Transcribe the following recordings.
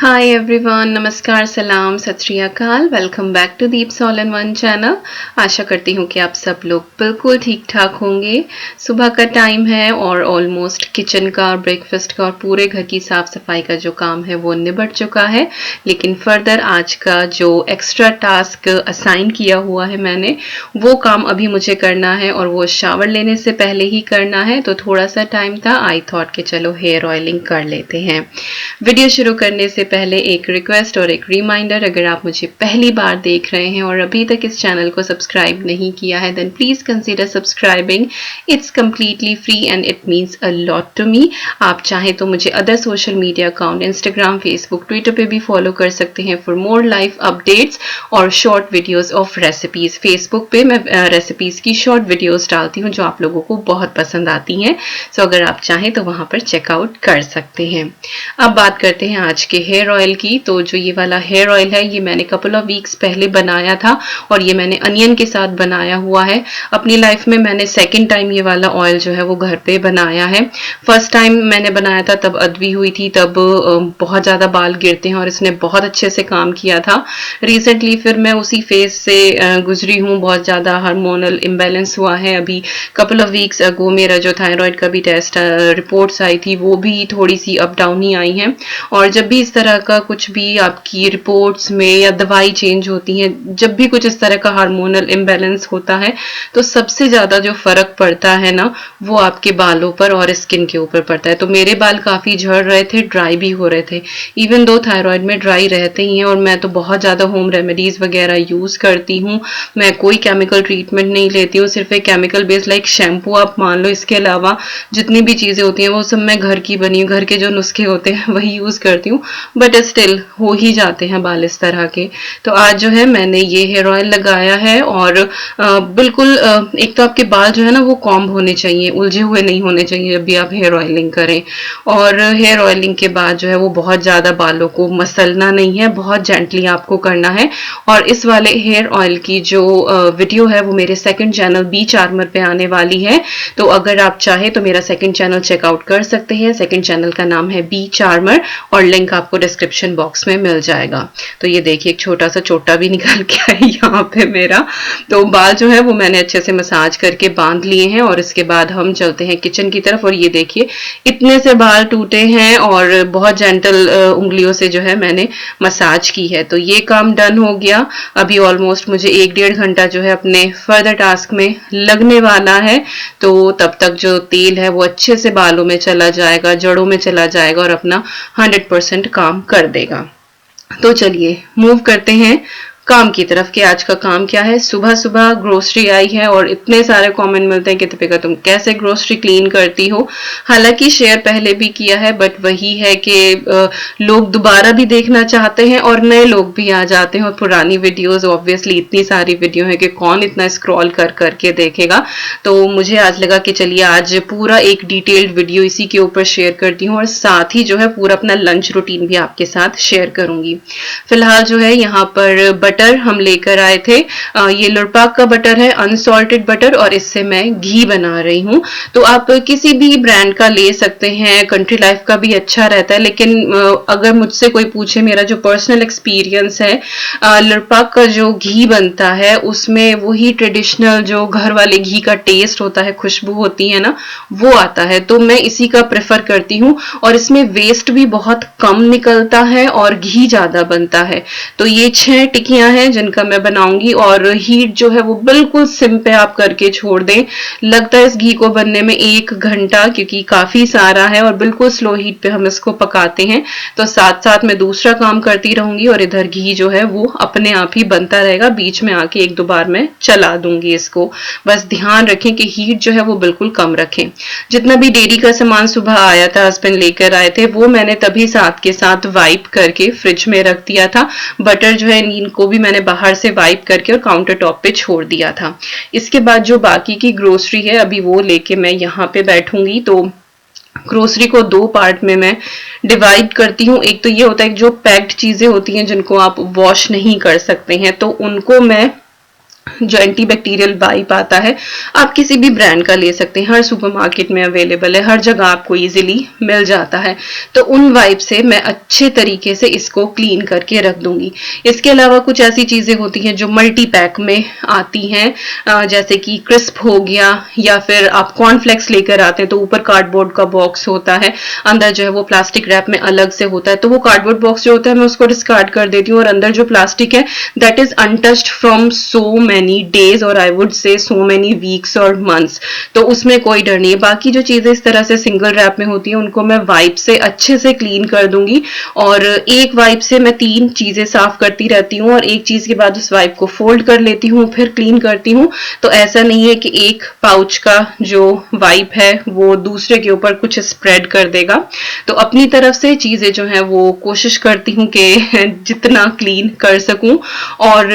Hi everyone, नमस्कार, सलाम, सत श्री अकाल। Welcome back to Deep's all in one channel. आशा करती हूँ कि आप सब लोग बिल्कुल ठीक ठाक होंगे। सुबह का टाइम है और ऑलमोस्ट किचन का, ब्रेकफास्ट का और पूरे घर की साफ सफाई का जो काम है वो निबट चुका है। लेकिन फर्दर आज का जो एक्स्ट्रा टास्क असाइन किया हुआ है मैंने, वो काम अभी मुझे करना है और वो शावर लेने से पहले ही करना है। तो थोड़ा सा टाइम था, आई थॉट कि चलो हेयर ऑयलिंग कर लेते हैं। वीडियो शुरू करने से पहले एक रिक्वेस्ट और एक रिमाइंडर, अगर आप मुझे पहली बार देख रहे हैं और अभी तक इस चैनल को सब्सक्राइब नहीं किया है then please consider subscribing. It's completely free and it means a lot to me. आप चाहें तो मुझे other social media account Instagram, Facebook, Twitter पे भी फॉलो कर सकते हैं फॉर मोर लाइव अपडेट्स और short videos of recipes. Facebook पे मैं रेसिपीज की शॉर्ट वीडियोस डालती हूँ जो आप लोगों को बहुत पसंद आती हैं। सो अगर आप चाहें तो वहां पर चेकआउट कर सकते हैं। अब बात करते हैं आज के हेयर ऑयल की। तो जो ये वाला हेयर ऑयल है ये मैंने कपल ऑफ वीक्स पहले बनाया था और ये मैंने अनियन के साथ बनाया हुआ है। अपनी लाइफ में मैंने सेकंड टाइम ये वाला ऑयल जो है वो घर पे बनाया है। फर्स्ट टाइम मैंने बनाया था तब अदवी हुई थी, तब बहुत ज्यादा बाल गिरते हैं और इसने बहुत अच्छे से काम किया था। रिसेंटली फिर मैं उसी फेज से गुजरी हूँ, बहुत ज्यादा हार्मोनल इम्बैलेंस हुआ है। अभी कपल ऑफ वीक्स अगो मेरा जो थायराइड का भी टेस्ट रिपोर्ट्स आई थी वो भी थोड़ी सी अप डाउन ही आई हैं। और जब भी इस तरह का कुछ भी आपकी रिपोर्ट्स में या दवाई चेंज होती है, जब भी कुछ इस तरह का हार्मोनल इम्बैलेंस होता है तो सबसे ज्यादा जो फर्क पड़ता है ना वो आपके बालों पर और स्किन के ऊपर पड़ता है। तो मेरे बाल काफी झड़ रहे थे, ड्राई भी हो रहे थे। इवन दो थायराइड में ड्राई रहते ही हैं और मैं तो बहुत ज्यादा होम रेमेडीज वगैरह यूज करती हूँ। मैं कोई केमिकल ट्रीटमेंट नहीं लेती हूँ, सिर्फ एक केमिकल बेस्ड लाइक शैम्पू आप मान लो। इसके अलावा जितनी भी चीजें होती हैं वो सब मैं घर की बनी, घर के जो नुस्खे होते हैं वही यूज करती हूँ। बट स्टिल हो ही जाते हैं बाल इस तरह के। तो आज जो है मैंने ये हेयर ऑयल लगाया है और बिल्कुल एक तो आपके बाल जो है ना वो कॉम्ब होने चाहिए, उलझे हुए नहीं होने चाहिए जब भी आप हेयर ऑयलिंग करें। और हेयर ऑयलिंग के बाद जो है वो बहुत ज्यादा बालों को मसलना नहीं है, बहुत जेंटली आपको करना है। और इस वाले हेयर ऑयल की जो वीडियो है वो मेरे सेकंड चैनल बी चार्मर पे आने वाली है। तो अगर आप चाहे तो मेरा सेकंड चैनल चेकआउट कर सकते हैं। सेकंड चैनल का नाम है बी चार्मर और लिंक आपको डिस्क्रिप्शन बॉक्स में मिल जाएगा। तो ये देखिए एक छोटा सा चोटा भी निकल के आया यहाँ पे मेरा। तो बाल जो है वो मैंने अच्छे से मसाज करके बांध लिए हैं और इसके बाद हम चलते हैं किचन की तरफ। और ये देखिए इतने से बाल टूटे हैं और बहुत जेंटल उंगलियों से जो है मैंने मसाज की है। तो ये काम डन हो गया। अभी ऑलमोस्ट मुझे 1-1.5 घंटा जो है अपने फर्दर टास्क में लगने वाला है। तो तब तक जो तेल है वो अच्छे से बालों में चला जाएगा, जड़ों में चला जाएगा और अपना 100% काम कर देगा। तो चलिए मूव करते हैं काम की तरफ कि आज का काम क्या है। सुबह सुबह ग्रोसरी आई है और इतने सारे कमेंट मिलते हैं कि दीपिका तुम कैसे ग्रोसरी क्लीन करती हो। हालांकि शेयर पहले भी किया है बट वही है कि लोग दोबारा भी देखना चाहते हैं और नए लोग भी आ जाते हैं और पुरानी वीडियोस ऑब्वियसली इतनी सारी वीडियो है कि कौन इतना स्क्रॉल कर करके देखेगा। तो मुझे आज लगा कि चलिए आज पूरा एक डिटेल्ड वीडियो इसी के ऊपर शेयर करती हूँ और साथ ही जो है पूरा अपना लंच रूटीन भी आपके साथ शेयर करूंगी। फिलहाल जो है यहाँ पर बटर हम लेकर आए थे। ये लुरपाक का बटर है, अनसॉल्टेड बटर, और इससे मैं घी बना रही हूँ। तो आप किसी भी ब्रांड का ले सकते हैं, कंट्री लाइफ का भी अच्छा रहता है। लेकिन अगर मुझसे कोई पूछे, मेरा जो पर्सनल एक्सपीरियंस है, लुरपाक का जो घी बनता है उसमें वही ट्रेडिशनल जो घर वाले घी का टेस्ट होता है, खुशबू होती है ना, वो आता है। तो मैं इसी का प्रेफर करती हूँ और इसमें वेस्ट भी बहुत कम निकलता है और घी ज्यादा बनता है। तो ये 6 टिकियां हैं जिनका मैं बनाऊंगी और हीट जो है वो बिल्कुल सिम पे आप करके छोड़ दें। लगता है इस घी को बनने में 1 घंटा, क्योंकि काफी सारा है और बिल्कुल स्लो हीट पे हम इसको पकाते हैं। तो साथ साथ मैं दूसरा काम करती रहूंगी और इधर घी जो है वो अपने आप ही बनता रहेगा। बीच में आके 1-2 बार मैं चला दूंगी इसको। बस ध्यान रखें कि हीट जो है वो बिल्कुल कम रखें। जितना भी डेयरी का सामान सुबह आया था, हस्बैंड लेकर आए थे, वो मैंने तभी साथ के साथ वाइप करके फ्रिज में रख दिया था। बटर जो है नीन को भी मैंने बाहर से वाइप करके और काउंटर टॉप पे छोड़ दिया था। इसके बाद जो बाकी की ग्रोसरी है अभी वो लेके मैं यहाँ पे बैठूंगी। तो ग्रोसरी को 2 पार्ट में मैं डिवाइड करती हूँ। एक तो ये होता है जो पैक्ड चीजें होती हैं जिनको आप वॉश नहीं कर सकते हैं, तो उनको मैं जो एंटीबैक्टीरियल वाइप आता है, आप किसी भी ब्रांड का ले सकते हैं, हर सुपरमार्केट में अवेलेबल है, हर जगह आपको इजीली मिल जाता है। तो उन वाइप से मैं अच्छे तरीके से इसको क्लीन करके रख दूंगी। इसके अलावा कुछ ऐसी चीजें होती हैं जो मल्टी पैक में आती हैं, जैसे कि क्रिस्प हो गया, या फिर आप कॉर्नफ्लेक्स लेकर आते हैं तो ऊपर कार्डबोर्ड का बॉक्स होता है, अंदर जो है वो प्लास्टिक रैप में अलग से होता है। तो वो कार्डबोर्ड बॉक्स जो होता है मैं उसको डिस्कार्ड कर देती हूँ, और अंदर जो प्लास्टिक है that is untouched from so many days, और I would say so many weeks और मंथ्स। तो उसमें कोई डर नहीं है। बाकी जो चीजें इस तरह से सिंगल रैप में होती है उनको मैं वाइप से अच्छे से क्लीन कर दूंगी, और एक वाइप से मैं 3 चीजें साफ करती रहती हूँ, और एक चीज के बाद उस वाइप को फोल्ड कर लेती हूँ, फिर क्लीन करती हूँ। तो ऐसा नहीं है कि एक पाउच का जो वाइप है वो दूसरे के ऊपर कुछ स्प्रेड कर देगा। तो अपनी तरफ से चीजें जो है वो कोशिश करती हूँ कि जितना क्लीन कर सकूं। और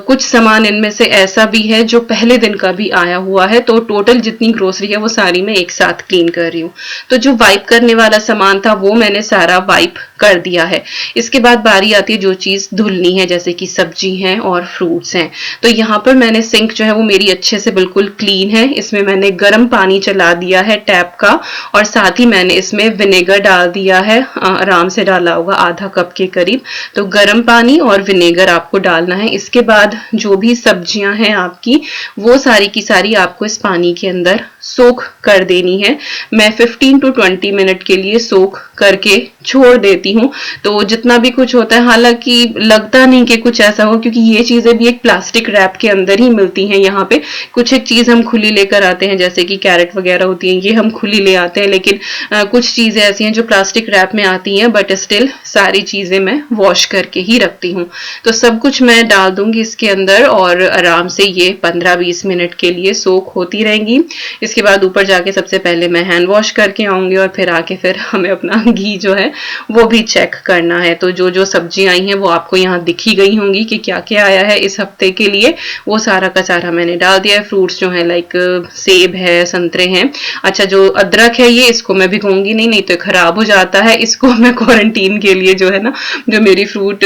कुछ सामान इनमें से ऐसा भी है जो पहले दिन का भी आया हुआ है, तो टोटल जितनी ग्रोसरी है वो सारी मैं एक साथ क्लीन कर रही हूँ। तो जो वाइप करने वाला सामान था वो मैंने सारा वाइप कर दिया है। इसके बाद बारी आती है जो चीज धुलनी है, जैसे कि सब्जी है और फ्रूट्स हैं। तो यहाँ पर मैंने सिंक जो है वो मेरी अच्छे से बिल्कुल क्लीन है। इसमें मैंने गर्म पानी चला दिया है टैप का, और साथ ही मैंने इसमें विनेगर डाल दिया है, आराम से डाला होगा आधा कप के करीब। तो गर्म पानी और विनेगर आपको डालना है। इसके बाद जो भी सब्जियां हैं आपकी, वो सारी की सारी आपको इस पानी के अंदर सोख कर देनी है। मैं 15 to 20 मिनट के लिए सोख करके छोड़ देती हूँ। तो जितना भी कुछ होता है, हालांकि लगता नहीं कि कुछ ऐसा हो, क्योंकि ये चीजें भी एक प्लास्टिक रैप के अंदर ही मिलती हैं। यहाँ पे कुछ एक चीज हम खुली लेकर आते हैं, जैसे कि कैरेट वगैरह होती हैं, ये हम खुली ले आते हैं, लेकिन कुछ चीजें ऐसी हैं जो प्लास्टिक रैप में आती हैं, बट स्टिल सारी चीजें मैं वॉश करके ही रखती हूँ। तो सब कुछ मैं डाल दूंगी इसके अंदर, और आराम से ये 15-20 मिनट के लिए सोख होती रहेंगी। इसके बाद ऊपर जाके सबसे पहले मैं हैंड वॉश करके आऊंगी, और फिर आके फिर हमें अपना घी जो है वो भी चेक करना है। तो जो जो सब्जियां आई हैं वो आपको यहाँ दिखी गई होंगी कि क्या क्या आया है इस हफ्ते के लिए, वो सारा का सारा मैंने डाल दिया है। फ्रूट्स जो है लाइक सेब है, संतरे हैं। अच्छा, जो अदरक है ये इसको मैं भिगोऊंगी नहीं, नहीं तो खराब हो जाता है। इसको मैं क्वारंटीन के लिए जो है ना, जो मेरी फ्रूट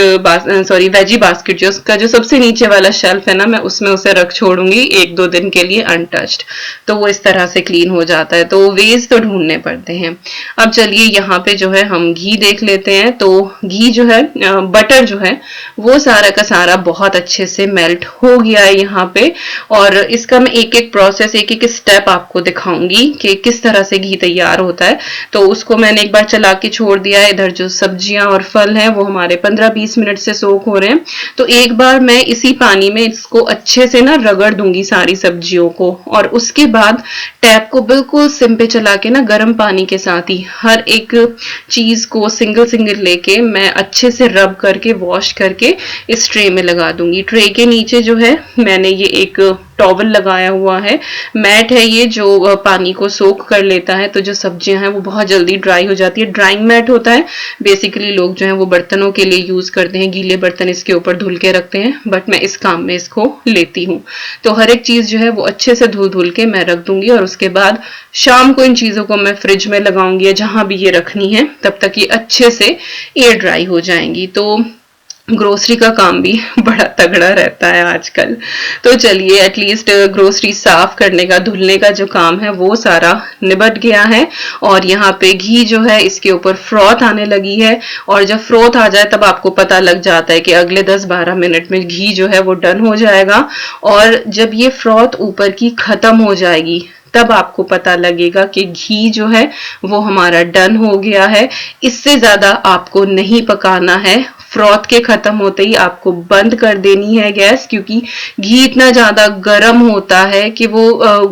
वेजी बास्केट जो उसका जो सबसे नीचे वाला शेल्फ है ना, मैं उसमें उसे रख छोड़ूंगी 1-2 दिन के लिए अनटच्ड। तो वो इस तरह से क्लीन हो जाता है। तो वेज तो ढूंढने पड़ते हैं। अब चलिए यहाँ पे जो है हम घी देख लेते हैं। तो घी जो है, बटर जो है वो सारा का सारा बहुत अच्छे से मेल्ट हो गया है यहाँ पे। और इसका मैं एक एक प्रोसेस, एक एक स्टेप आपको दिखाऊंगी कि किस तरह से घी तैयार होता है। तो उसको मैंने एक बार चला के छोड़ दिया है। इधर जो सब्जियां और फल हैं वो हमारे 15-20 मिनट से सोख हो रहे हैं। तो एक बार मैं इसी पानी में इसको अच्छे से ना रगड़ दूंगी सारी सब्जियों को, और उसके बाद टैप को बिल्कुल सिम पे चला के ना गर्म पानी के साथ ही हर एक चीज को सिंगल सिंगल लेके मैं अच्छे से रब करके वॉश करके इस ट्रे में लगा दूंगी। ट्रे के नीचे जो है मैंने ये एक टॉवल लगाया हुआ है, मैट है ये जो पानी को सोख कर लेता है। तो जो सब्जियां हैं वो बहुत जल्दी ड्राई हो जाती है। ड्राइंग मैट होता है, बेसिकली लोग जो है वो बर्तनों के लिए यूज करते हैं, गीले बर्तन इसके ऊपर धुल के रखते हैं, बट मैं इस काम में इसको लेती हूँ। तो हर एक चीज जो है वो अच्छे से धुल धुल के मैं रख दूंगी, और उसके बाद शाम को इन चीजों को मैं फ्रिज में लगाऊंगी, या जहां भी ये रखनी है तब तक ये अच्छे से एयर ड्राई हो जाएंगी। तो ग्रोसरी का काम भी बड़ा तगड़ा रहता है आजकल। तो चलिए, एटलीस्ट ग्रोसरी साफ करने का, धुलने का जो काम है वो सारा निबट गया है। और यहाँ पे घी जो है इसके ऊपर फ्रॉथ आने लगी है, और जब फ्रॉथ आ जाए तब आपको पता लग जाता है कि अगले 10-12 मिनट में घी जो है वो डन हो जाएगा। और जब ये फ्रॉथ ऊपर की खत्म हो जाएगी तब आपको पता लगेगा कि घी जो है वो हमारा डन हो गया है। इससे ज्यादा आपको नहीं पकाना है। फ्रॉथ के खत्म होते ही आपको बंद कर देनी है गैस, क्योंकि घी इतना ज्यादा गर्म होता है कि वो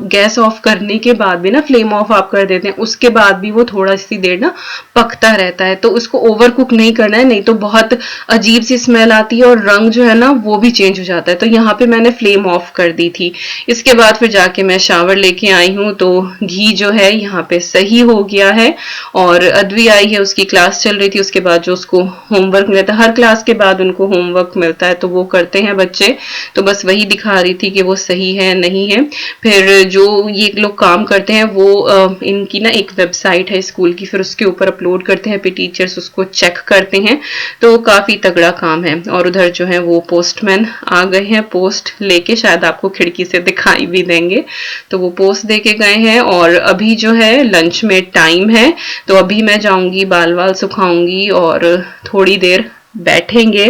गैस ऑफ करने के बाद भी ना, फ्लेम ऑफ आप कर देते हैं उसके बाद भी वो थोड़ा सी देर ना पकता रहता है। तो उसको ओवर कुक नहीं करना है, नहीं तो बहुत अजीब सी स्मेल आती है और रंग जो है ना वो भी चेंज हो जाता है। तो यहाँ पे मैंने फ्लेम ऑफ कर दी थी। इसके बाद फिर जाके मैं शावर लेके आई हूँ, तो घी जो है यहाँ पे सही हो गया है। और अद्वी आई है, उसकी क्लास चल रही थी, उसके बाद जो उसको होमवर्क मिला था, हर क्लास के बाद उनको होमवर्क मिलता है तो वो करते हैं बच्चे, तो बस वही दिखा रही थी कि वो सही है नहीं है। फिर जो ये लोग काम करते हैं वो इनकी ना एक वेबसाइट है स्कूल की, फिर उसके ऊपर अपलोड करते हैं, फिर टीचर्स उसको चेक करते हैं, तो काफी तगड़ा काम है। और उधर जो है वो पोस्टमैन आ गए हैं पोस्ट लेके, शायद आपको खिड़की से दिखाई भी देंगे, तो वो पोस्ट देके गए हैं। और अभी जो है लंच में टाइम है, तो अभी मैं जाऊंगी बाल वाल सुखाऊंगी और थोड़ी देर बैठेंगे।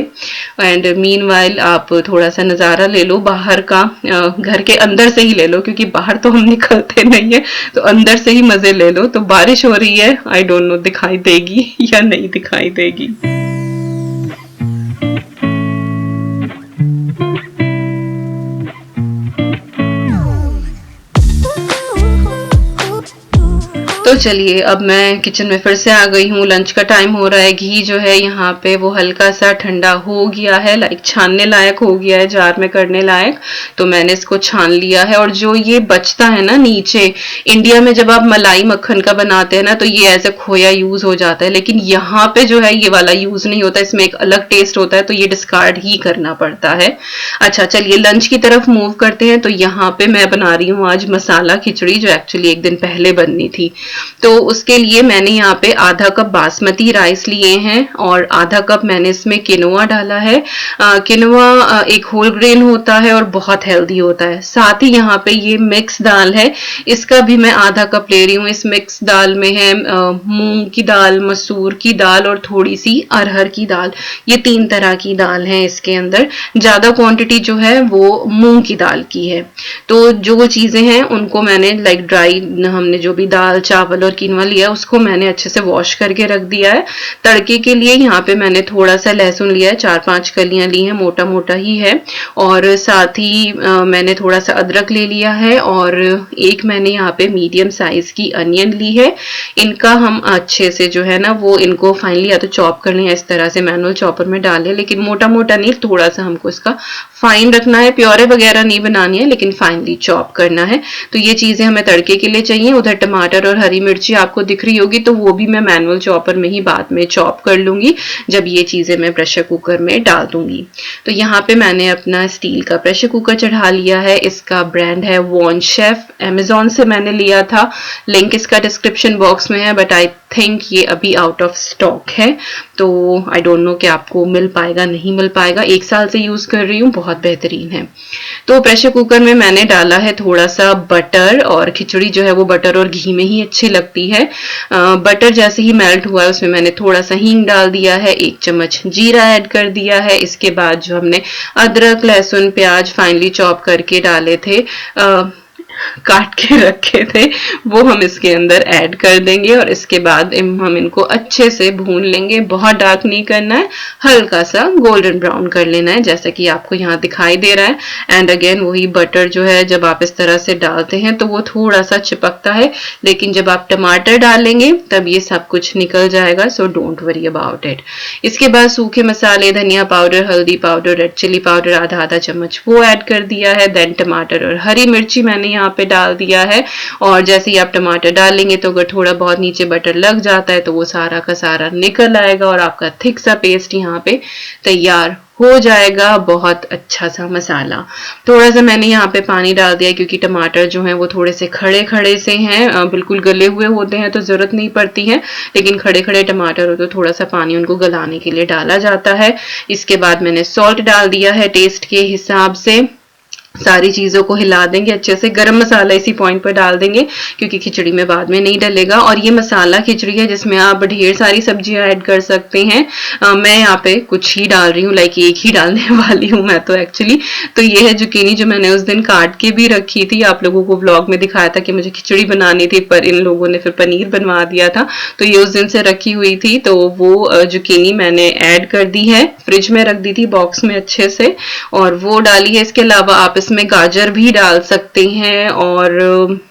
एंड मीनवाइल आप थोड़ा सा नज़ारा ले लो बाहर का, घर के अंदर से ही ले लो क्योंकि बाहर तो हम निकलते नहीं है, तो अंदर से ही मजे ले लो। तो बारिश हो रही है, आई डोंट नो दिखाई देगी या नहीं दिखाई देगी। तो चलिए अब मैं किचन में फिर से आ गई हूँ, लंच का टाइम हो रहा है। घी जो है यहाँ पे वो हल्का सा ठंडा हो गया है, लाइक छानने लायक हो गया है, जार में करने लायक, तो मैंने इसको छान लिया है। और जो ये बचता है ना नीचे, इंडिया में जब आप मलाई मक्खन का बनाते हैं ना तो ये ऐसे खोया यूज हो जाता है, लेकिन यहाँ पे जो है ये वाला यूज नहीं होता, इसमें एक अलग टेस्ट होता है, तो ये डिस्कार्ड ही करना पड़ता है। अच्छा चलिए लंच की तरफ मूव करते हैं। तो यहाँ पे मैं बना रही हूँ आज मसाला खिचड़ी, जो एक्चुअली एक दिन पहले बननी थी। तो उसके लिए मैंने यहाँ पे आधा कप बासमती राइस लिए हैं और आधा कप मैंने इसमें किनोआ डाला है। किनोआ एक होल ग्रेन होता है और बहुत हेल्दी होता है। साथ ही यहाँ पे ये मिक्स दाल है, इसका भी मैं आधा कप ले रही हूँ। इस मिक्स दाल में है मूंग की दाल, मसूर की दाल और थोड़ी सी अरहर की दाल, ये 3 तरह की दाल है इसके अंदर। ज्यादा क्वांटिटी जो है वो मूंग की दाल की है। तो जो चीजें हैं उनको मैंने लाइक ड्राई, हमने जो भी दाल चावल और कीनवा लिया उसको मैंने अच्छे से वॉश करके रख दिया है। तड़के के लिए यहाँ पे मैंने थोड़ा सा लहसुन लिया है, 4-5 कलियां ली हैं, मोटा मोटा ही है। और साथ ही मैंने थोड़ा सा अदरक ले लिया है और एक मैंने यहाँ पे मीडियम साइज की अनियन ली है। इनका हम अच्छे से जो है ना वो इनको फाइनली या तो चॉप कर लें, इस तरह से मैनुअल चॉपर में डालें, लेकिन मोटा मोटा नहीं, थोड़ा सा हमको इसका फाइन रखना है, प्योरे वगैरह नहीं बनानी है लेकिन फाइनली चॉप करना है। तो ये चीजें हमें तड़के के लिए चाहिए। उधर टमाटर और हरी मिर्ची आपको दिख रही होगी, तो वो भी मैं मैनुअल चॉपर में ही बाद में चॉप कर लूंगी जब ये चीजें मैं प्रेशर कुकर में डाल दूंगी। तो यहाँ पे मैंने अपना स्टील का प्रेशर कुकर चढ़ा लिया है। इसका ब्रांड है वॉन शेफ, अमेजोन से मैंने लिया था, लिंक इसका डिस्क्रिप्शन बॉक्स में है, बट आई थिंक ये अभी आउट ऑफ स्टॉक है, तो आई डोंट नो कि आपको मिल पाएगा नहीं मिल पाएगा। 1 साल से यूज कर रही हूँ, बहुत बेहतरीन है। तो प्रेशर कुकर में मैंने डाला है थोड़ा सा बटर, और खिचड़ी जो है वो बटर और घी में ही अच्छी लगती है। बटर जैसे ही मेल्ट हुआ है उसमें मैंने थोड़ा सा हींग डाल दिया है, 1 चम्मच जीरा ऐड कर दिया है। इसके बाद जो हमने अदरक लहसुन प्याज फाइनली चॉप करके डाले थे, काट के रखे थे, वो हम इसके अंदर ऐड कर देंगे और इसके बाद हम इनको अच्छे से भून लेंगे। बहुत डार्क नहीं करना है, हल्का सा गोल्डन ब्राउन कर लेना है जैसा कि आपको यहाँ दिखाई दे रहा है। एंड अगेन वही बटर जो है जब आप इस तरह से डालते हैं तो वो थोड़ा सा चिपकता है, लेकिन जब आप टमाटर डालेंगे तब ये सब कुछ निकल जाएगा, so don't worry about it. इसके बाद सूखे मसाले, धनिया पाउडर, हल्दी पाउडर, रेड चिली पाउडर आधा आधा चम्मच वो ऐड कर दिया है। देन टमाटर और हरी मिर्ची मैंने यहाँ पे डाल दिया है। और जैसे ही आप टमाटर डालेंगे तो अगर थोड़ा बहुत नीचे बटर लग जाता है तो वो सारा का सारा निकल आएगा और आपका थिक सा पेस्ट यहाँ पे तैयार हो जाएगा। बहुत अच्छा सा मसाला। थोड़ा सा मैंने यहाँ पे पानी डाल दिया क्योंकि टमाटर जो हैं वो थोड़े से खड़े खड़े से हैं, बिल्कुल गले हुए होते हैं तो जरूरत नहीं पड़ती है, लेकिन खड़े खड़े टमाटर हो तो थोड़ा सा पानी उनको गलाने के लिए डाला जाता है। इसके बाद मैंने सॉल्ट डाल दिया है टेस्ट के हिसाब से। सारी चीजों को हिला देंगे अच्छे से। गरम मसाला इसी पॉइंट पर डाल देंगे क्योंकि खिचड़ी में बाद में नहीं डलेगा। और ये मसाला खिचड़ी है जिसमें आप ढेर सारी सब्जियां ऐड कर सकते हैं। मैं यहाँ पे कुछ ही डाल रही हूँ, लाइक एक ही डालने वाली हूँ मैं तो एक्चुअली। तो ये है जुकीनी जो मैंने उस दिन काट के भी रखी थी, आप लोगों को व्लॉग में दिखाया था कि मुझे खिचड़ी बनानी थी पर इन लोगों ने फिर पनीर बनवा दिया था, तो ये उस दिन से रखी हुई थी। तो वो जुकीनी मैंने ऐड कर दी है, फ्रिज में रख दी थी बॉक्स में अच्छे से, और वो डाली है। इसके अलावा आप इसमें गाजर भी डाल सकते हैं और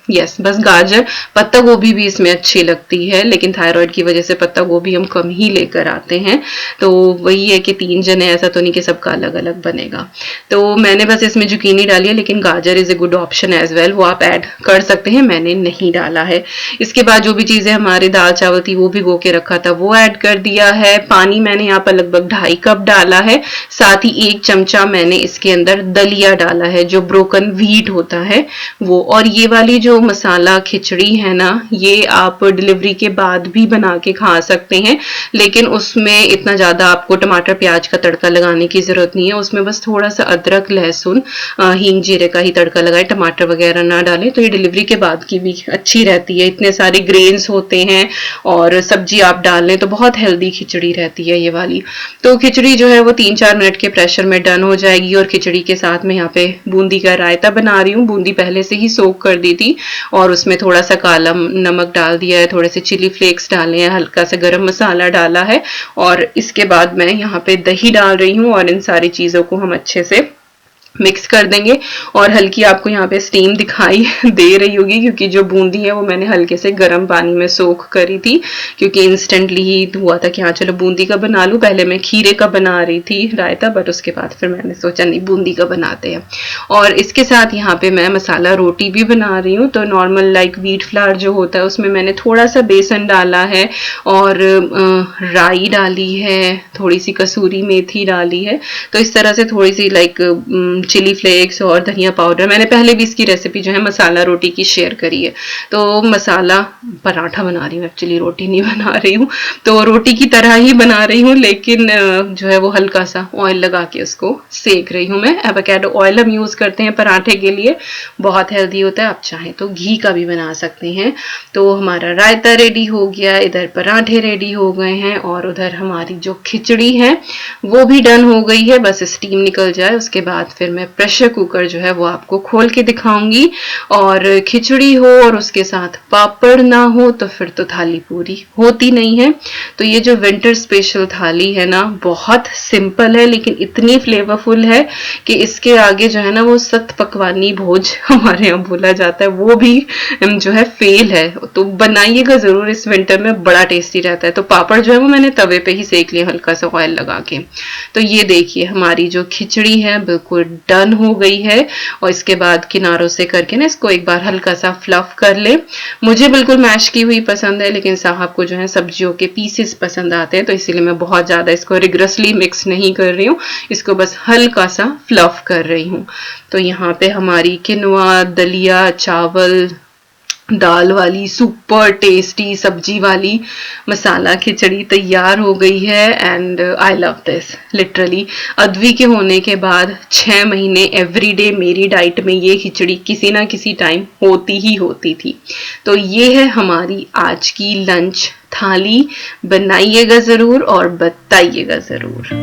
यस बस गाजर, पत्ता गोभी भी इसमें अच्छी लगती है, लेकिन थायराइड की वजह से पत्ता गोभी हम कम ही लेकर आते हैं। तो वही है कि 3 जने, ऐसा तो नहीं कि सबका अलग अलग बनेगा। तो मैंने बस इसमें जुकीनी डाली है, लेकिन गाजर is a good option as well, वो आप ऐड कर सकते हैं, मैंने नहीं डाला है। इसके बाद जो भी चीजें हमारी दाल चावल थी वो भिगो के रखा था वो ऐड कर दिया है। पानी मैंने यहाँ पर लगभग 2.5 कप डाला है, साथ ही 1 चमचा मैंने इसके अंदर दलिया डाला है, जो ब्रोकन व्हीट होता है वो। और ये वाली जो मसाला खिचड़ी है ना, ये आप डिलीवरी के बाद भी बना के खा सकते हैं, लेकिन उसमें इतना ज्यादा आपको टमाटर प्याज का तड़का लगाने की जरूरत नहीं है। उसमें बस थोड़ा सा अदरक लहसुन हींग जीरे का ही तड़का लगाए, टमाटर वगैरह ना डालें। तो ये डिलीवरी के बाद की भी अच्छी रहती है, इतने सारे ग्रेन्स होते हैं और सब्जी आप डाल लें तो बहुत हेल्दी खिचड़ी रहती है ये वाली। तो खिचड़ी जो है वो 3-4 मिनट के प्रेशर में डन हो जाएगी। और खिचड़ी के साथ में यहाँ पे बूंदी का रायता बना रही हूँ। बूंदी पहले से ही सोक कर दी थी और उसमें थोड़ा सा काला नमक डाल दिया है, थोड़े से चिली फ्लेक्स डाले हैं, हल्का सा गरम मसाला डाला है और इसके बाद मैं यहाँ पे दही डाल रही हूँ और इन सारी चीजों को हम अच्छे से मिक्स कर देंगे। और हल्की आपको यहाँ पे स्टीम दिखाई दे रही होगी, क्योंकि जो बूंदी है वो मैंने हल्के से गर्म पानी में सोख करी थी, क्योंकि इंस्टेंटली ही हुआ था कि हाँ चलो बूंदी का बना लूं। पहले मैं खीरे का बना रही थी रायता, बट उसके बाद फिर मैंने सोचा नहीं बूंदी का बनाते हैं। और इसके साथ यहाँ पे मैं मसाला रोटी भी बना रही हूँ। तो नॉर्मल लाइक व्हीट फ्लावर जो होता है उसमें मैंने थोड़ा सा बेसन डाला है और राई डाली है, थोड़ी सी कसूरी मेथी डाली है। तो इस तरह से थोड़ी सी लाइक चिली फ्लेक्स और धनिया पाउडर, मैंने पहले भी इसकी रेसिपी जो है मसाला रोटी की शेयर करी है। तो मसाला पराठा बना रही हूँ, एक्चुअली रोटी नहीं बना रही हूँ, तो रोटी की तरह ही बना रही हूँ, लेकिन जो है वो हल्का सा ऑयल लगा के उसको सेक रही हूँ मैं। एवोकाडो ऑयल हम यूज करते हैं पराठे के लिए, बहुत हेल्दी होता है। आप चाहें तो घी का भी बना सकते हैं। तो हमारा रायता रेडी हो गया, इधर पराठे रेडी हो गए हैं और उधर हमारी जो खिचड़ी है वो भी डन हो गई है। बस स्टीम निकल जाए उसके बाद फिर मैं प्रेशर कुकर जो है वो आपको खोल के दिखाऊंगी। और खिचड़ी हो और उसके साथ पापड़ ना हो तो फिर तो थाली पूरी होती नहीं है। तो ये जो विंटर स्पेशल थाली है ना, बहुत सिंपल है लेकिन इतनी फ्लेवरफुल है कि इसके आगे जो है ना वो सत पकवानी भोज हमारे यहाँ बोला जाता है, वो भी जो है फेल है। तो बनाइएगा जरूर, इस विंटर में बड़ा टेस्टी रहता है। तो पापड़ जो है वो मैंने तवे पे ही सेक लिया हल्का सा ऑयल लगा के। तो ये देखिए हमारी जो खिचड़ी है बिल्कुल डन हो गई है। और इसके बाद किनारों से करके ना इसको एक बार हल्का सा फ्लफ कर ले। मुझे बिल्कुल मैश की हुई पसंद है, लेकिन साहब को जो है सब्जियों के पीसेस पसंद आते हैं, तो इसीलिए मैं बहुत ज्यादा इसको रिग्रेसली मिक्स नहीं कर रही हूँ, इसको बस हल्का सा फ्लफ कर रही हूँ। तो यहाँ पे हमारी किनवा, दलिया, चावल, दाल वाली सुपर टेस्टी सब्जी वाली मसाला खिचड़ी तैयार हो गई है। And I love this literally. Advi के होने के बाद 6 महीने एवरीडे मेरी डाइट में ये खिचड़ी किसी ना किसी टाइम होती ही होती थी। तो ये है हमारी आज की लंच थाली। बनाइएगा जरूर और बताइएगा जरूर।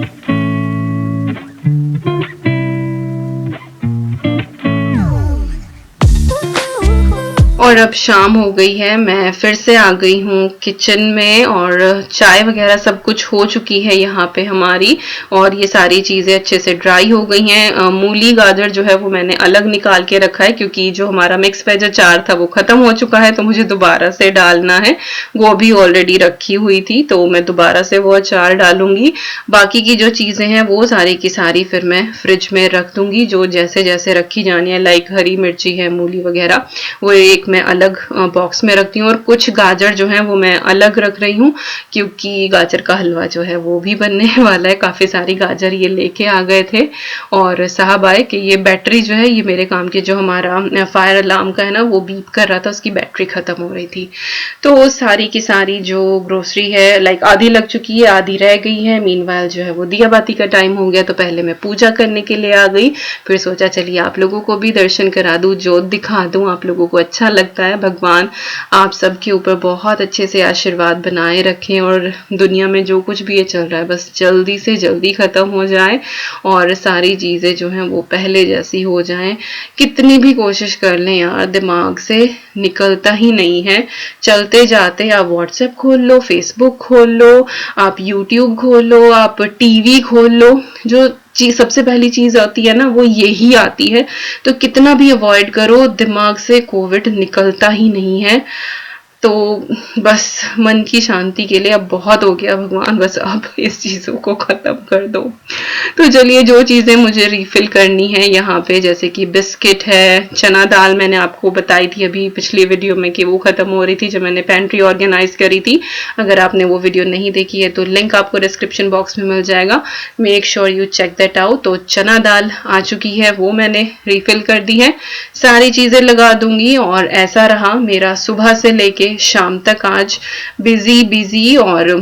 और अब शाम हो गई है, मैं फिर से आ गई हूँ किचन में और चाय वगैरह सब कुछ हो चुकी है यहाँ पे हमारी। और ये सारी चीजें अच्छे से ड्राई हो गई हैं। मूली गाजर जो है वो मैंने अलग निकाल के रखा है, क्योंकि जो हमारा मिक्स वेज अचार था वो खत्म हो चुका है, तो मुझे दोबारा से डालना है। गोभी ऑलरेडी रखी हुई थी तो मैं दोबारा से वो अचार डालूंगी। बाकी की जो चीजें हैं वो सारी की सारी फिर मैं फ्रिज में रख दूंगी, जो जैसे जैसे रखी जानी है। लाइक हरी मिर्ची है, मूली वगैरह, वो एक मैं अलग बॉक्स में रखती हूँ। और कुछ गाजर जो है वो मैं अलग रख रही हूँ, क्योंकि गाजर का हलवा जो है वो भी बनने वाला है। काफी सारी गाजर ये लेके आ गए थे और साहब आए कि ये बैटरी जो है, ये मेरे काम की जो हमारा फायर अलार्म का है ना वो बीप कर रहा था, उसकी बैटरी खत्म हो रही थी। तो सारी की सारी जो ग्रोसरी है लाइक आधी लग चुकी है, आधी रह गई है। मीनवाइल जो है वो दिया बाती का टाइम हो गया, तो पहले मैं पूजा करने के लिए आ गई। फिर सोचा चलिए आप लोगों को भी दर्शन करा दूं, जोत दिखा दूं, आप लोगों को अच्छा लगता है। भगवान आप सबके ऊपर बहुत अच्छे से आशीर्वाद बनाए रखें और दुनिया में जो कुछ भी ये चल रहा है बस जल्दी से जल्दी खत्म हो जाए और सारी चीजें जो हैं वो पहले जैसी हो जाएं। कितनी भी कोशिश कर लें यार, दिमाग से निकलता ही नहीं है। चलते जाते आप व्हाट्सएप खोल लो, फेसबुक खोल लो, आप यूट्यूब खोल लो, आप टीवी खोल लो, जो चीज, सबसे पहली चीज आती है ना, वो यही आती है। तो कितना भी अवॉइड करो, दिमाग से कोविड निकलता ही नहीं है। तो बस मन की शांति के लिए अब बहुत हो गया भगवान, बस अब इस चीज़ों को ख़त्म कर दो। तो चलिए, जो चीज़ें मुझे रिफ़िल करनी है यहाँ पे, जैसे कि बिस्किट है, चना दाल मैंने आपको बताई थी अभी पिछली वीडियो में कि वो ख़त्म हो रही थी जब मैंने पेंट्री ऑर्गेनाइज़ करी थी। अगर आपने वो वीडियो नहीं देखी है तो लिंक आपको डिस्क्रिप्शन बॉक्स में मिल जाएगा, make sure you check that out. तो चना दाल आ चुकी है, वो मैंने रिफ़िल कर दी है, सारी चीज़ें लगा दूंगी। और ऐसा रहा मेरा सुबह से लेके शाम तक आज बिजी बिजी, और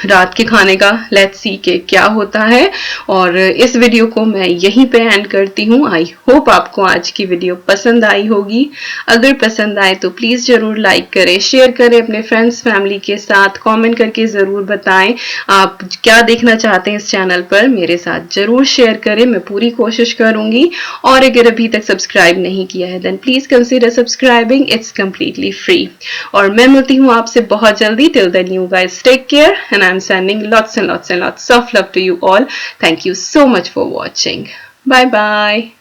रात के खाने का लेट्स सी के क्या होता है। और इस वीडियो को मैं यहीं पे एंड करती हूँ। आई होप आपको आज की वीडियो पसंद आई होगी। अगर पसंद आए तो प्लीज जरूर लाइक करें, शेयर करें अपने फ्रेंड्स फैमिली के साथ, कमेंट करके जरूर बताएं आप क्या देखना चाहते हैं इस चैनल पर, मेरे साथ जरूर शेयर करें, मैं पूरी कोशिश करूंगी। और अगर अभी तक सब्सक्राइब नहीं किया है then please consider subscribing, it's completely free. और मैं मिलती हूँ आपसे बहुत जल्दी। Till then you guys take care and I'm sending lots and lots and lots of love to you all. Thank you so much for watching. Bye bye.